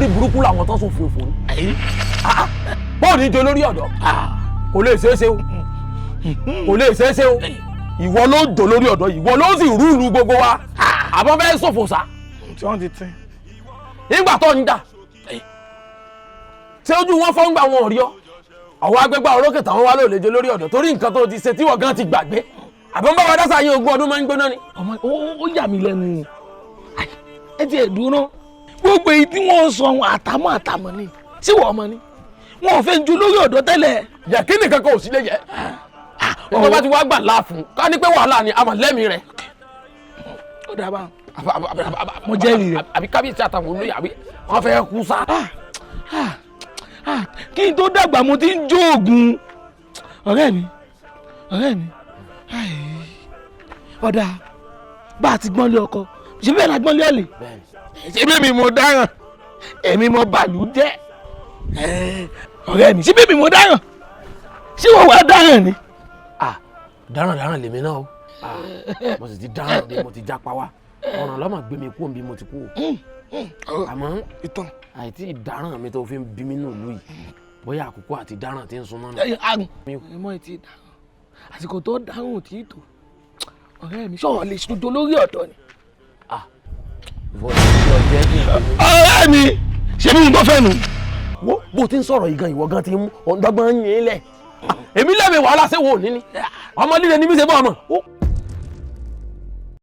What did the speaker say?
olórí burúkú làwọn tó sùn fòfò ni. bọ́ọ̀ ní jẹ́ olórí ọ̀dọ́ kò lè ṣeé ṣe o kò lè ṣeé ṣe o ìwọ ló jọ lórí ọ̀dọ́ ìwọ ló sì rúùlù gbogbo wa àbọ̀ fẹ́ ṣòfò sá. tí wọ́n ti tẹ́. nígbà tó ń jà ṣé ojú wọn fọ́ ń gbà wọn ò rí ọ àwọn agbègbè orókè táwọn wá ló lè jẹ lórí ọ̀dọ́ torí nǹkan tó ti ṣe tí wọ́n gan ti gbàgbé àbọ̀ ń bá wa dá sáyé ogún ọdún máa ń gbóná ni. ọmọ ó yà mí lẹ́nu ẹ ti ẹ̀ dúró gbogbo èyí tí wọ́n sọ àwọn àtàmọ́ ni tí wọ́n mọ ni wọn ò fẹ́ ju lórí ọ̀dọ́ tẹ́lẹ̀. yẹ kí nìkan kan ò sí lè yẹ ọmọ bá ti wá gbà láàfún ká ní pé wàhálà ni àmọ́ lẹ́mìí rẹ̀. ó dábàá mo jẹ́rìí rẹ̀. àbí kábíyèsí àtàwọn olóyè àbí wọ́n fẹ́ kú sá. kí n tó dàgbà mo ti ń jó oògùn ọ̀rẹ́ mi ọ̀dà bá a ti gbọ́n lé ọkọ ṣé bẹ́ẹ̀ la gbọ́n lé ọ̀lẹ̀ ṣé bẹ́ẹ̀ mi mo dáràn èmi mo bàlú jẹ́ ọ̀rẹ́ mi ṣé bẹ́ẹ̀ mi mo dáràn ṣé wọ́n wá dáràn ni. dáràn lèmi náà o mo sì ti dáràn dé mo ti jápa wá ọ̀ràn lọ́mọ gbé mi kú òbí mo ti kú o àmọ́ ìtàn àìtí ìdáràn mi tó fi ń bí mi nù lù yìí bóyá àkókò àti dáràn ti ń súnmọ́ nù. ẹ̀mọ́ ìtì dáràn àsìkò tó dáràn ò tí ì tó ọ̀rẹ́ mi sọ̀rọ̀ lè ṣojú lórí ọ̀dọ́ ni. ọ̀rẹ́ mi ṣe bí mo gbọ́ fẹ́ nu. wo bó ti ń sọ̀rọ̀ yìí gan ìwọ gan ti mú ọ̀dọ́gbọ́n yín lẹ̀ èmi lẹ́mi wàhálà ṣé wo ò ní ni ọmọ líle ni mí ṣe bọ́ ọmọ.